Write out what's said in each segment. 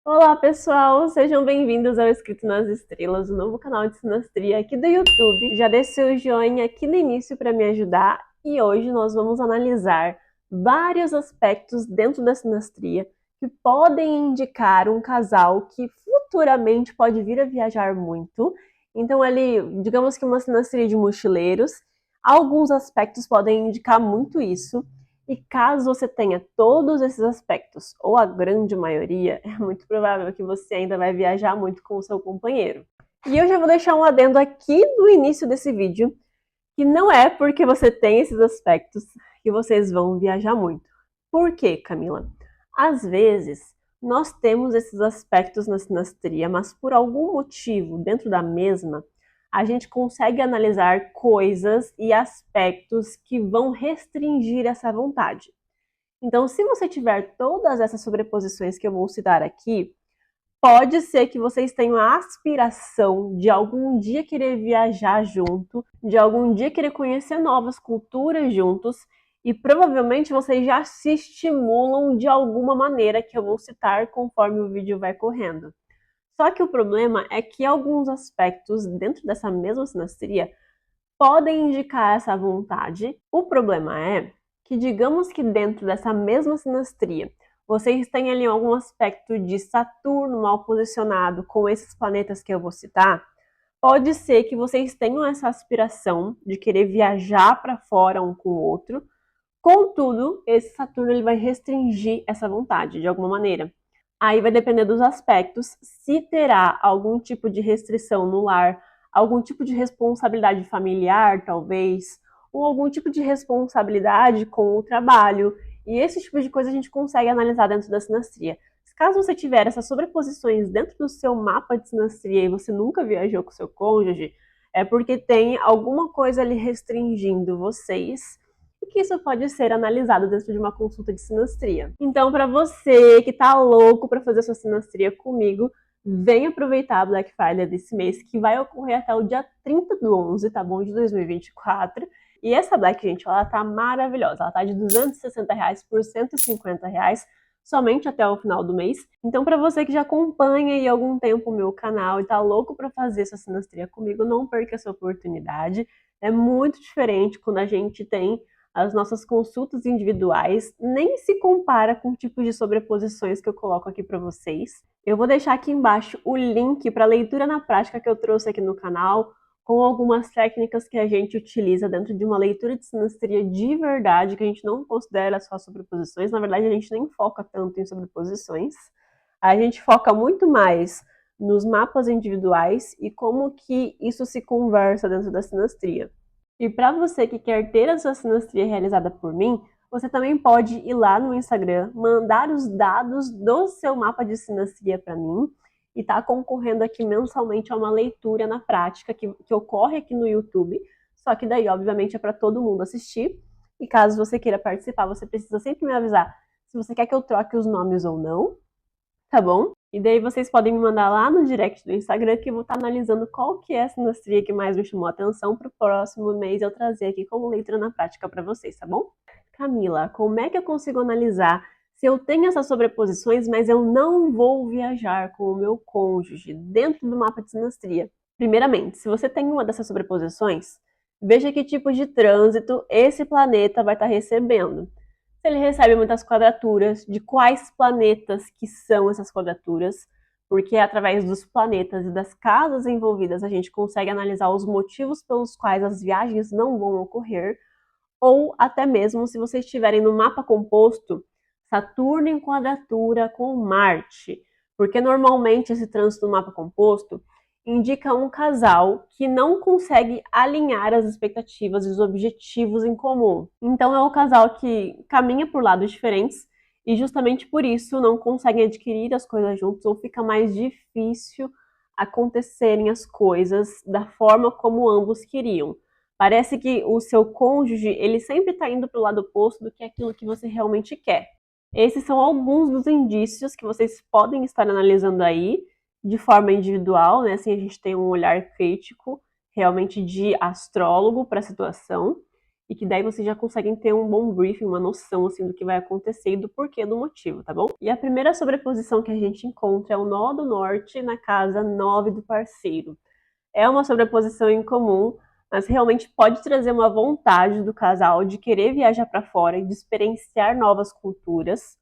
Olá, pessoal! Sejam bem-vindos ao Escrito nas Estrelas, o novo canal de sinastria aqui do YouTube. Já deixe seu joinha aqui no início para me ajudar e hoje nós vamos analisar vários aspectos dentro da sinastria que podem indicar um casal que futuramente pode vir a viajar muito. Então, ali, digamos que uma sinastria de mochileiros, alguns aspectos podem indicar muito isso. E caso você tenha todos esses aspectos, ou a grande maioria, é muito provável que você ainda vai viajar muito com o seu companheiro. E eu já vou deixar um adendo aqui no início desse vídeo, que não é porque você tem esses aspectos que vocês vão viajar muito. Por quê, Camila? Às vezes, nós temos esses aspectos na sinastria, mas por algum motivo, dentro da mesma, a gente consegue analisar coisas e aspectos que vão restringir essa vontade. Então, se você tiver todas essas sobreposições que eu vou citar aqui, pode ser que vocês tenham a aspiração de algum dia querer viajar junto, de algum dia querer conhecer novas culturas juntos, e provavelmente vocês já se estimulam de alguma maneira que eu vou citar conforme o vídeo vai correndo. Só que o problema é que alguns aspectos dentro dessa mesma sinastria podem indicar essa vontade. O problema é que, digamos que dentro dessa mesma sinastria, vocês têm ali algum aspecto de Saturno mal posicionado com esses planetas que eu vou citar, pode ser que vocês tenham essa aspiração de querer viajar para fora um com o outro. Contudo, esse Saturno ele vai restringir essa vontade de alguma maneira. Aí vai depender dos aspectos, se terá algum tipo de restrição no lar, algum tipo de responsabilidade familiar, talvez, ou algum tipo de responsabilidade com o trabalho. E esse tipo de coisa a gente consegue analisar dentro da sinastria. Caso você tiver essas sobreposições dentro do seu mapa de sinastria e você nunca viajou com seu cônjuge, é porque tem alguma coisa ali restringindo vocês e que isso pode ser analisado dentro de uma consulta de sinastria. Então, para você que tá louco para fazer sua sinastria comigo, vem aproveitar a Black Friday desse mês, que vai ocorrer até o dia 30/11, tá bom? De 2024. E essa Black, gente, ela tá maravilhosa. Ela tá de R$ 260 por R$ 150, somente até o final do mês. Então, para você que já acompanha aí há algum tempo o meu canal e tá louco para fazer sua sinastria comigo, não perca essa oportunidade. É muito diferente quando a gente tem as nossas consultas individuais, nem se compara com o tipo de sobreposições que eu coloco aqui para vocês. Eu vou deixar aqui embaixo o link para a leitura na prática que eu trouxe aqui no canal, com algumas técnicas que a gente utiliza dentro de uma leitura de sinastria de verdade, que a gente não considera só sobreposições, na verdade a gente nem foca tanto em sobreposições, a gente foca muito mais nos mapas individuais e como que isso se conversa dentro da sinastria. E para você que quer ter a sua sinastria realizada por mim, você também pode ir lá no Instagram, mandar os dados do seu mapa de sinastria para mim e tá concorrendo aqui mensalmente a uma leitura na prática que ocorre aqui no YouTube. Só que daí, obviamente, é para todo mundo assistir. E caso você queira participar, você precisa sempre me avisar se você quer que eu troque os nomes ou não, tá bom? E daí vocês podem me mandar lá no direct do Instagram que eu vou estar analisando qual que é a sinastria que mais me chamou a atenção para o próximo mês eu trazer aqui como leitura na prática para vocês, tá bom? Camila, como é que eu consigo analisar se eu tenho essas sobreposições, mas eu não vou viajar com o meu cônjuge dentro do mapa de sinastria? Primeiramente, se você tem uma dessas sobreposições, veja que tipo de trânsito esse planeta vai estar recebendo. Se ele recebe muitas quadraturas, de quais planetas que são essas quadraturas, porque através dos planetas e das casas envolvidas a gente consegue analisar os motivos pelos quais as viagens não vão ocorrer, ou até mesmo se vocês estiverem no mapa composto, Saturno em quadratura com Marte, porque normalmente esse trânsito no mapa composto indica um casal que não consegue alinhar as expectativas e os objetivos em comum. Então é um casal que caminha por lados diferentes e justamente por isso não conseguem adquirir as coisas juntos ou fica mais difícil acontecerem as coisas da forma como ambos queriam. Parece que o seu cônjuge, ele sempre está indo para o lado oposto do que aquilo que você realmente quer. Esses são alguns dos indícios que vocês podem estar analisando aí de forma individual, né? Assim a gente tem um olhar crítico, realmente de astrólogo para a situação. e que daí vocês já conseguem ter um bom briefing, uma noção assim do que vai acontecer e do porquê do motivo, tá bom? E a primeira sobreposição que a gente encontra é o nó do norte na casa 9 do parceiro. É uma sobreposição incomum, mas realmente pode trazer uma vontade do casal de querer viajar para fora e de experienciar novas culturas.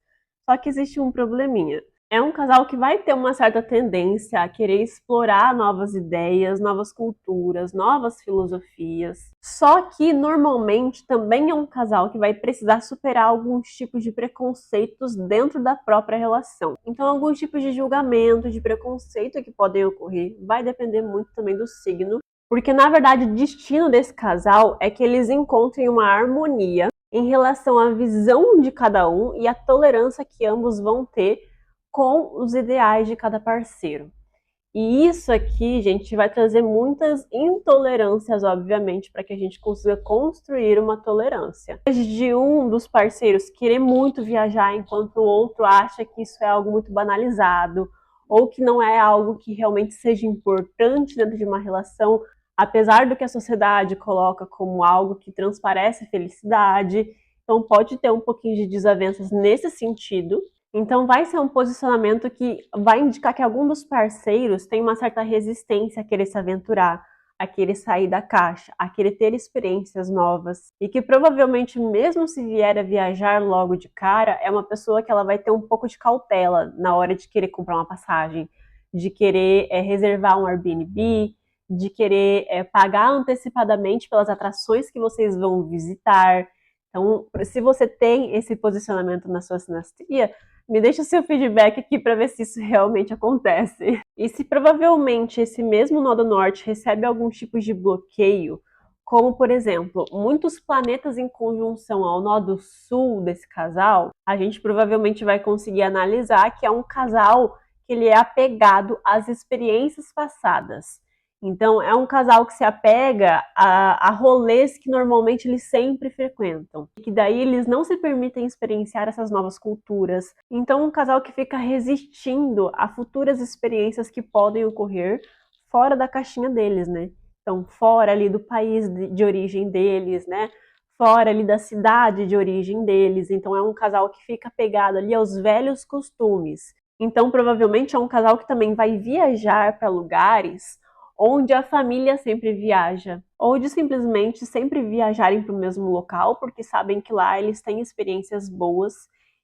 Só que existe um probleminha. É um casal que vai ter uma certa tendência a querer explorar novas ideias, novas culturas, novas filosofias. Só que normalmente também é um casal que vai precisar superar alguns tipos de preconceitos dentro da própria relação. Então, alguns tipos de julgamento, de preconceito que podem ocorrer, vai depender muito também do signo. Porque, na verdade, o destino desse casal é que eles encontrem uma harmonia em relação à visão de cada um e à tolerância que ambos vão ter com os ideais de cada parceiro. E isso aqui, gente, vai trazer muitas intolerâncias, obviamente, para que a gente consiga construir uma tolerância. De um dos parceiros querer muito viajar, enquanto o outro acha que isso é algo muito banalizado, ou que não é algo que realmente seja importante dentro de uma relação, apesar do que a sociedade coloca como algo que transparece felicidade. Então pode ter um pouquinho de desavenças nesse sentido. Então vai ser um posicionamento que vai indicar que algum dos parceiros tem uma certa resistência a querer se aventurar, a querer sair da caixa, a querer ter experiências novas. E que provavelmente, mesmo se vier a viajar logo de cara, é uma pessoa que ela vai ter um pouco de cautela na hora de querer comprar uma passagem, de querer reservar um Airbnb, de querer pagar antecipadamente pelas atrações que vocês vão visitar. Então, se você tem esse posicionamento na sua sinastria, me deixa o seu feedback aqui para ver se isso realmente acontece. E se provavelmente esse mesmo nó do norte recebe algum tipo de bloqueio, como por exemplo, muitos planetas em conjunção ao nó do sul desse casal, a gente provavelmente vai conseguir analisar que é um casal que ele é apegado às experiências passadas. Então, é um casal que se apega a rolês que normalmente eles sempre frequentam. E que daí eles não se permitem experienciar essas novas culturas. Então, um casal que fica resistindo a futuras experiências que podem ocorrer fora da caixinha deles, né? Então, fora ali do país de origem deles, né? Fora ali da cidade de origem deles. Então, é um casal que fica pegado ali aos velhos costumes. Então, provavelmente é um casal que também vai viajar para lugares onde a família sempre viaja, ou de simplesmente sempre viajarem para o mesmo local, porque sabem que lá eles têm experiências boas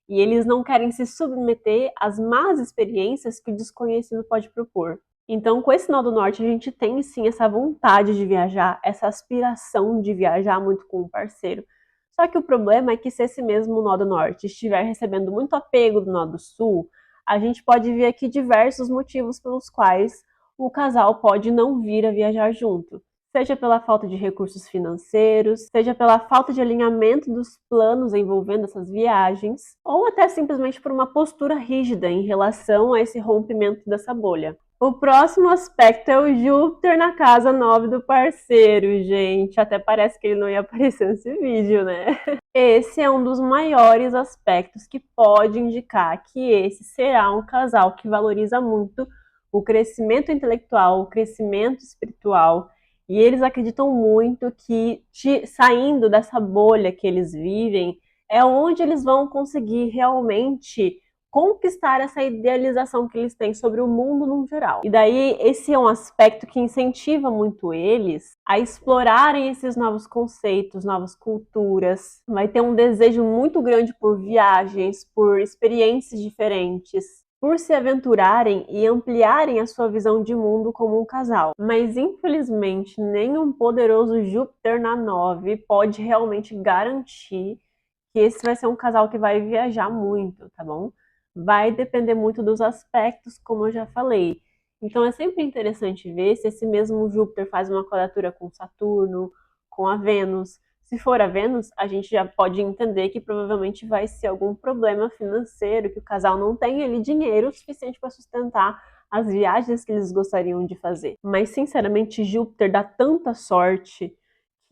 e eles não querem se submeter às más experiências que o desconhecido pode propor. Então, com esse nó do norte, a gente tem sim essa vontade de viajar, essa aspiração de viajar muito com um parceiro. Só que o problema é que se esse mesmo nó do norte estiver recebendo muito apego do nó do sul, a gente pode ver aqui diversos motivos pelos quais o casal pode não vir a viajar junto, seja pela falta de recursos financeiros, seja pela falta de alinhamento dos planos envolvendo essas viagens, ou até simplesmente por uma postura rígida em relação a esse rompimento dessa bolha. O próximo aspecto é o Júpiter na casa 9 do parceiro, gente. Até parece que ele não ia aparecer nesse vídeo, né? Esse é um dos maiores aspectos que pode indicar que esse será um casal que valoriza muito o crescimento intelectual, o crescimento espiritual, e eles acreditam muito que saindo dessa bolha que eles vivem é onde eles vão conseguir realmente conquistar essa idealização que eles têm sobre o mundo no geral. E daí esse é um aspecto que incentiva muito eles a explorarem esses novos conceitos, novas culturas. Vai ter um desejo muito grande por viagens, por experiências diferentes, por se aventurarem e ampliarem a sua visão de mundo como um casal. Mas, infelizmente, nenhum poderoso Júpiter na 9 pode realmente garantir que esse vai ser um casal que vai viajar muito, tá bom? Vai depender muito dos aspectos, como eu já falei. Então, é sempre interessante ver se esse mesmo Júpiter faz uma quadratura com Saturno, com a Vênus. Se for a Vênus, a gente já pode entender que provavelmente vai ser algum problema financeiro, que o casal não tem ali dinheiro suficiente para sustentar as viagens que eles gostariam de fazer. Mas, sinceramente, Júpiter dá tanta sorte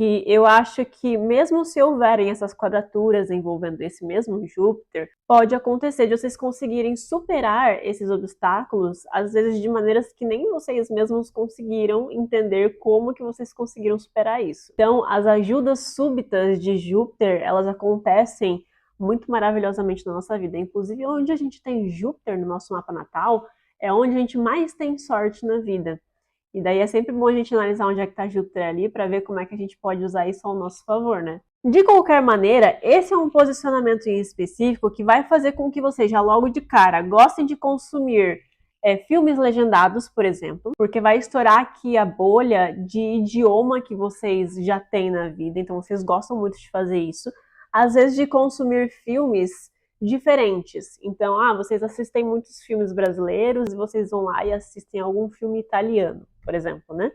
que eu acho que mesmo se houverem essas quadraturas envolvendo esse mesmo Júpiter, pode acontecer de vocês conseguirem superar esses obstáculos, às vezes de maneiras que nem vocês mesmos conseguiram entender como que vocês conseguiram superar isso. Então, as ajudas súbitas de Júpiter, elas acontecem muito maravilhosamente na nossa vida. Inclusive, onde a gente tem Júpiter no nosso mapa natal, é onde a gente mais tem sorte na vida. E daí é sempre bom a gente analisar onde é que está Júpiter ali para ver como é que a gente pode usar isso ao nosso favor, né? De qualquer maneira, esse é um posicionamento em específico que vai fazer com que vocês já logo de cara gostem de consumir filmes legendados, por exemplo, porque vai estourar aqui a bolha de idioma que vocês já têm na vida, então vocês gostam muito de fazer isso. Às vezes de consumir filmes diferentes. Então, vocês assistem muitos filmes brasileiros e vocês vão lá e assistem algum filme italiano, por exemplo, né?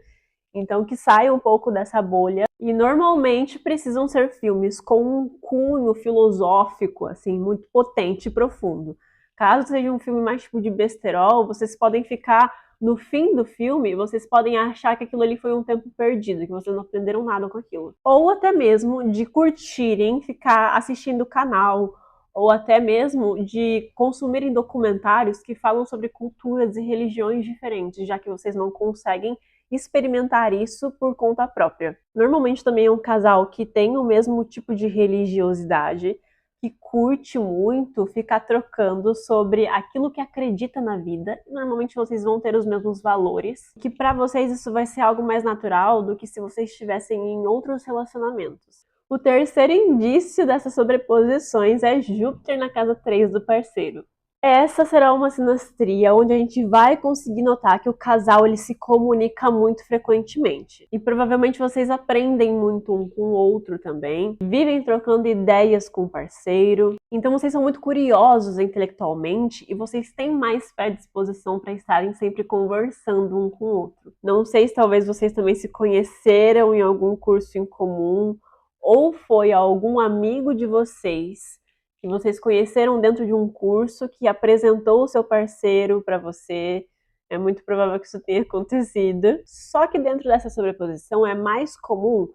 Então, que saia um pouco dessa bolha. E normalmente precisam ser filmes com um cunho filosófico, assim, muito potente e profundo. Caso seja um filme mais tipo de besterol, vocês podem ficar no fim do filme, vocês podem achar que aquilo ali foi um tempo perdido, que vocês não aprenderam nada com aquilo. Ou até mesmo de curtirem, ficar assistindo o canal, ou até mesmo de consumirem documentários que falam sobre culturas e religiões diferentes, já que vocês não conseguem experimentar isso por conta própria. Normalmente também é um casal que tem o mesmo tipo de religiosidade, que curte muito ficar trocando sobre aquilo que acredita na vida. Normalmente vocês vão ter os mesmos valores, que para vocês isso vai ser algo mais natural do que se vocês estivessem em outros relacionamentos. O terceiro indício dessas sobreposições é Júpiter na casa 3 do parceiro. Essa será uma sinastria onde a gente vai conseguir notar que o casal ele se comunica muito frequentemente. E provavelmente vocês aprendem muito um com o outro também, vivem trocando ideias com o parceiro. Então vocês são muito curiosos intelectualmente e vocês têm mais predisposição para estarem sempre conversando um com o outro. Não sei se talvez vocês também se conheceram em algum curso em comum ou foi algum amigo de vocês que vocês conheceram dentro de um curso que apresentou o seu parceiro para você. É muito provável que isso tenha acontecido. Só que dentro dessa sobreposição é mais comum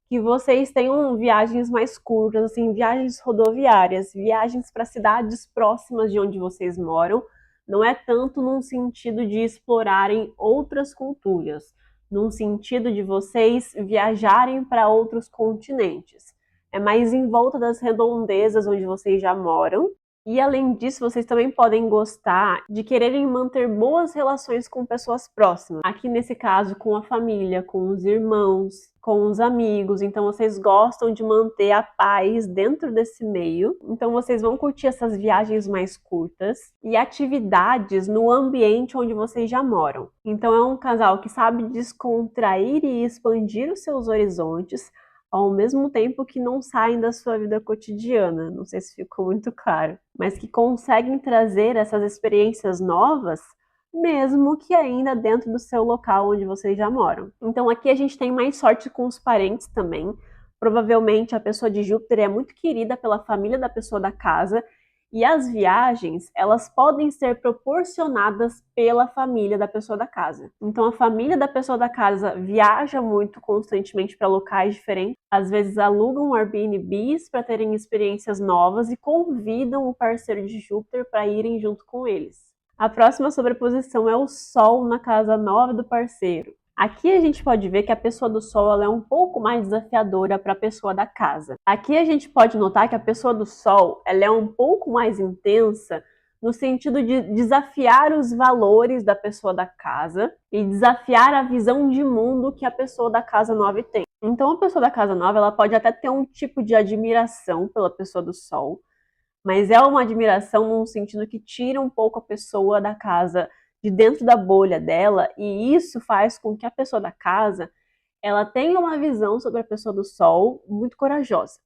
que vocês tenham viagens mais curtas, assim, viagens rodoviárias, viagens para cidades próximas de onde vocês moram. Não é tanto num sentido de explorarem outras culturas, num sentido de vocês viajarem para outros continentes. É mais em volta das redondezas onde vocês já moram. E além disso, vocês também podem gostar de quererem manter boas relações com pessoas próximas. Aqui nesse caso, com a família, com os irmãos, com os amigos. Então vocês gostam de manter a paz dentro desse meio. Então vocês vão curtir essas viagens mais curtas e atividades no ambiente onde vocês já moram. Então é um casal que sabe descontrair e expandir os seus horizontes, ao mesmo tempo que não saem da sua vida cotidiana. Não sei se ficou muito claro, mas que conseguem trazer essas experiências novas, mesmo que ainda dentro do seu local onde vocês já moram. Então aqui a gente tem mais sorte com os parentes também. Provavelmente a pessoa de Júpiter é muito querida pela família da pessoa da casa, e as viagens, elas podem ser proporcionadas pela família da pessoa da casa. Então a família da pessoa da casa viaja muito constantemente para locais diferentes, às vezes alugam Airbnbs para terem experiências novas e convidam o parceiro de Júpiter para irem junto com eles. A próxima sobreposição é o Sol na casa 9 do parceiro. Aqui a gente pode ver que a pessoa do Sol ela é um pouco mais desafiadora para a pessoa da casa. Aqui a gente pode notar que a pessoa do Sol ela é um pouco mais intensa no sentido de desafiar os valores da pessoa da casa e desafiar a visão de mundo que a pessoa da casa 9 tem. Então a pessoa da casa 9 ela pode até ter um tipo de admiração pela pessoa do Sol, mas é uma admiração num sentido que tira um pouco a pessoa da casa de dentro da bolha dela, e isso faz com que a pessoa da casa ela tenha uma visão sobre a pessoa do Sol muito corajosa.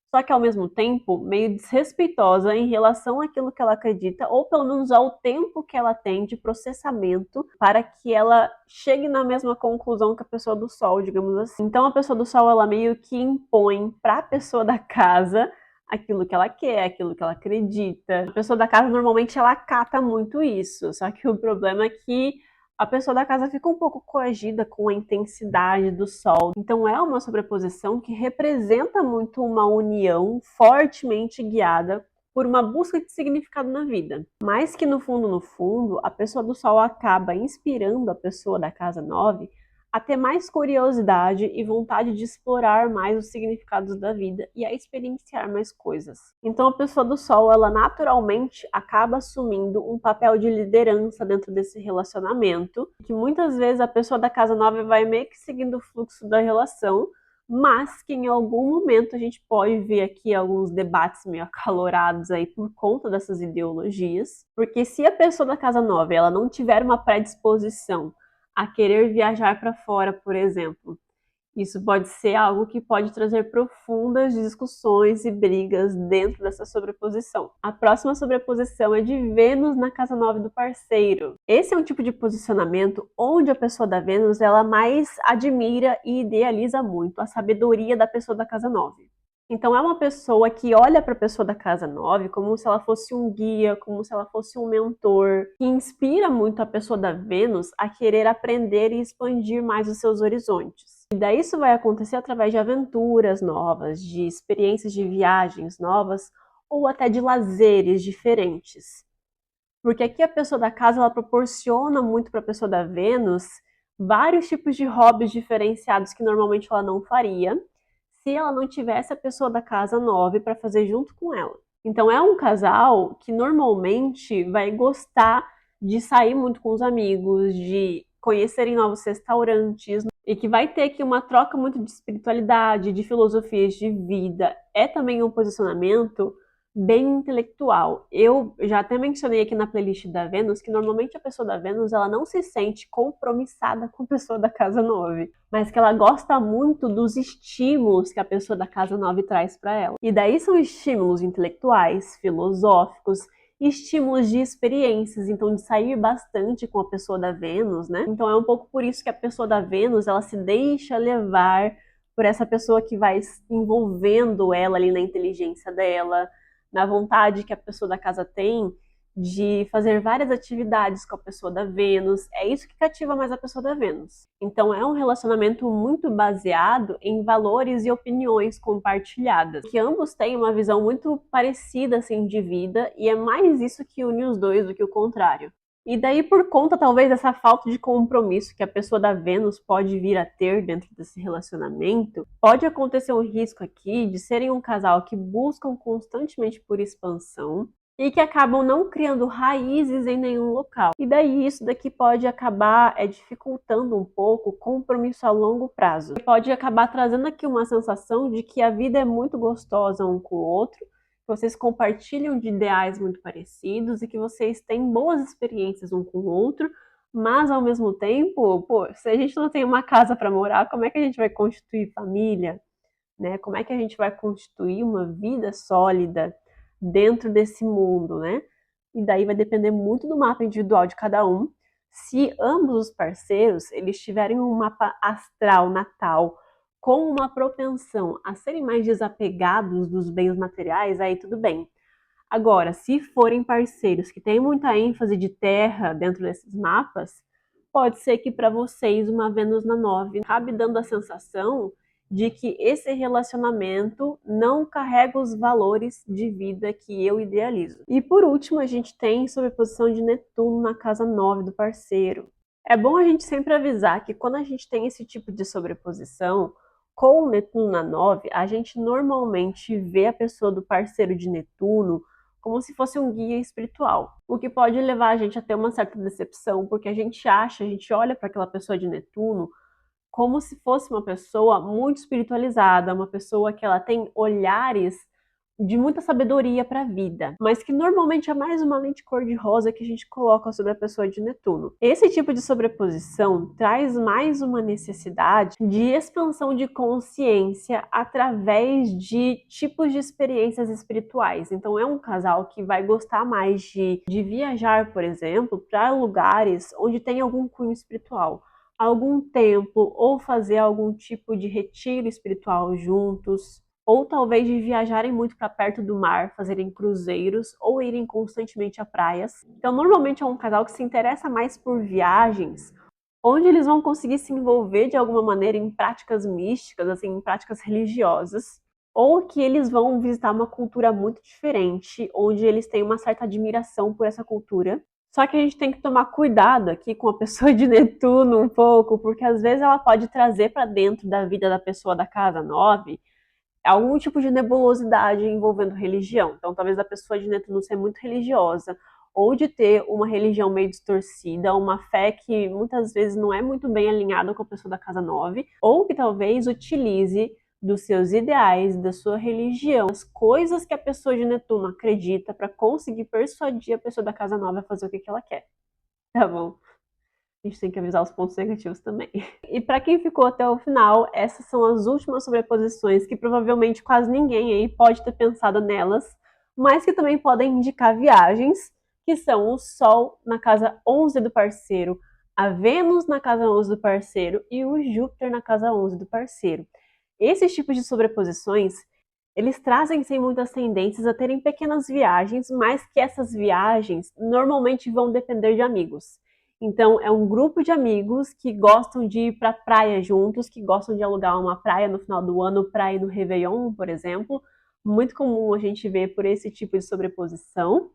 Só que ao mesmo tempo meio desrespeitosa em relação àquilo que ela acredita, ou pelo menos ao tempo que ela tem de processamento para que ela chegue na mesma conclusão que a pessoa do Sol, digamos assim. Então a pessoa do Sol ela meio que impõe para a pessoa da casa aquilo que ela quer, aquilo que ela acredita. A pessoa da casa normalmente ela acata muito isso, só que o problema é que a pessoa da casa fica um pouco coagida com a intensidade do sol. Então é uma sobreposição que representa muito uma união fortemente guiada por uma busca de significado na vida. Mas que no fundo, a pessoa do sol acaba inspirando a pessoa da casa 9 a ter mais curiosidade e vontade de explorar mais os significados da vida e a experienciar mais coisas. Então a pessoa do Sol, ela naturalmente acaba assumindo um papel de liderança dentro desse relacionamento, que muitas vezes a pessoa da casa 9 vai meio que seguindo o fluxo da relação, mas que em algum momento a gente pode ver aqui alguns debates meio acalorados aí por conta dessas ideologias, porque se a pessoa da casa 9 ela não tiver uma predisposição a querer viajar para fora, por exemplo. Isso pode ser algo que pode trazer profundas discussões e brigas dentro dessa sobreposição. A próxima sobreposição é de Vênus na casa 9 do parceiro. Esse é um tipo de posicionamento onde a pessoa da Vênus ela mais admira e idealiza muito a sabedoria da pessoa da casa 9. Então é uma pessoa que olha para a pessoa da casa 9 como se ela fosse um guia, como se ela fosse um mentor, que inspira muito a pessoa da Vênus a querer aprender e expandir mais os seus horizontes. E daí isso vai acontecer através de aventuras novas, de experiências de viagens novas ou até de lazeres diferentes. Porque aqui a pessoa da casa ela proporciona muito para a pessoa da Vênus vários tipos de hobbies diferenciados que normalmente ela não faria se ela não tivesse a pessoa da casa 9 para fazer junto com ela. Então é um casal que normalmente vai gostar de sair muito com os amigos, de conhecerem novos restaurantes e que vai ter aqui uma troca muito de espiritualidade, de filosofias de vida. É também um posicionamento bem intelectual. Eu já até mencionei aqui na playlist da Vênus que normalmente a pessoa da Vênus ela não se sente compromissada com a pessoa da casa 9, mas que ela gosta muito dos estímulos que a pessoa da casa 9 traz para ela. E daí são estímulos intelectuais, filosóficos, estímulos de experiências, então de sair bastante com a pessoa da Vênus, né? Então é um pouco por isso que a pessoa da Vênus, ela se deixa levar por essa pessoa que vai envolvendo ela ali na inteligência dela, na vontade que a pessoa da casa tem de fazer várias atividades com a pessoa da Vênus. É isso que cativa mais a pessoa da Vênus. Então é um relacionamento muito baseado em valores e opiniões compartilhadas, que ambos têm uma visão muito parecida assim de vida e é mais isso que une os dois do que o contrário. E daí, por conta talvez dessa falta de compromisso que a pessoa da Vênus pode vir a ter dentro desse relacionamento, pode acontecer um risco aqui de serem um casal que buscam constantemente por expansão e que acabam não criando raízes em nenhum local. E daí isso daqui pode acabar dificultando um pouco o compromisso a longo prazo. Pode acabar trazendo aqui uma sensação de que a vida é muito gostosa um com o outro, vocês compartilham de ideais muito parecidos e que vocês têm boas experiências um com o outro, mas ao mesmo tempo, pô, se a gente não tem uma casa para morar, como é que a gente vai constituir família, né? Como é que a gente vai constituir uma vida sólida dentro desse mundo, né? E daí vai depender muito do mapa individual de cada um. Se ambos os parceiros eles tiverem um mapa astral natal com uma propensão a serem mais desapegados dos bens materiais, aí tudo bem. Agora, se forem parceiros que têm muita ênfase de terra dentro desses mapas, pode ser que para vocês uma Vênus na 9 acabe dando a sensação de que esse relacionamento não carrega os valores de vida que eu idealizo. E por último, a gente tem sobreposição de Netuno na casa 9 do parceiro. É bom a gente sempre avisar que quando a gente tem esse tipo de sobreposição, com o Netuno na 9, a gente normalmente vê a pessoa do parceiro de Netuno como se fosse um guia espiritual, o que pode levar a gente a ter uma certa decepção, porque a gente olha para aquela pessoa de Netuno como se fosse uma pessoa muito espiritualizada, uma pessoa que ela tem olhares de muita sabedoria para a vida, mas que normalmente é mais uma lente cor-de-rosa que a gente coloca sobre a pessoa de Netuno. Esse tipo de sobreposição traz mais uma necessidade de expansão de consciência através de tipos de experiências espirituais. Então é um casal que vai gostar mais de viajar, por exemplo, para lugares onde tem algum cunho espiritual, algum templo ou fazer algum tipo de retiro espiritual juntos, ou talvez de viajarem muito para perto do mar, fazerem cruzeiros ou irem constantemente a praias. Então, normalmente é um casal que se interessa mais por viagens, onde eles vão conseguir se envolver de alguma maneira em práticas místicas, assim, em práticas religiosas, ou que eles vão visitar uma cultura muito diferente, onde eles têm uma certa admiração por essa cultura. Só que a gente tem que tomar cuidado aqui com a pessoa de Netuno um pouco, porque às vezes ela pode trazer para dentro da vida da pessoa da casa 9 algum tipo de nebulosidade envolvendo religião. Então, talvez a pessoa de Netuno ser muito religiosa, ou de ter uma religião meio distorcida, uma fé que muitas vezes não é muito bem alinhada com a pessoa da casa 9, ou que talvez utilize dos seus ideais, da sua religião, as coisas que a pessoa de Netuno acredita para conseguir persuadir a pessoa da casa 9 a fazer o que ela quer. Tá bom? A gente tem que avisar os pontos negativos também. E para quem ficou até o final, essas são as últimas sobreposições que provavelmente quase ninguém aí pode ter pensado nelas, mas que também podem indicar viagens, que são o Sol na casa 11 do parceiro, a Vênus na casa 11 do parceiro e o Júpiter na casa 11 do parceiro. Esses tipos de sobreposições, eles trazem sem muitas tendências a terem pequenas viagens, mas que essas viagens normalmente vão depender de amigos. Então, é um grupo de amigos que gostam de ir para a praia juntos, que gostam de alugar uma praia no final do ano para ir no Réveillon, por exemplo. Muito comum a gente ver por esse tipo de sobreposição.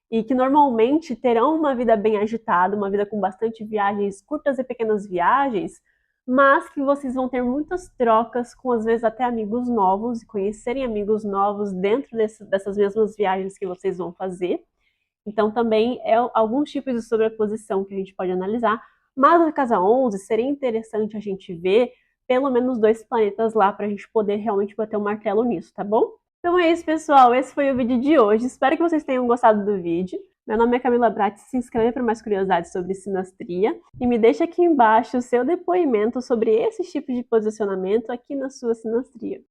E que normalmente terão uma vida bem agitada, uma vida com bastante viagens, curtas e pequenas viagens, mas que vocês vão ter muitas trocas com, às vezes, até amigos novos, e conhecerem amigos novos dentro dessas mesmas viagens que vocês vão fazer. Então, também é alguns tipos de sobreposição que a gente pode analisar, mas na casa 11 seria interessante a gente ver pelo menos 2 planetas lá para a gente poder realmente bater o martelo nisso, tá bom? Então é isso, pessoal. Esse foi o vídeo de hoje. Espero que vocês tenham gostado do vídeo. Meu nome é Camila Bratti. Se inscreve para mais curiosidades sobre sinastria e me deixa aqui embaixo o seu depoimento sobre esses tipos de posicionamento aqui na sua sinastria.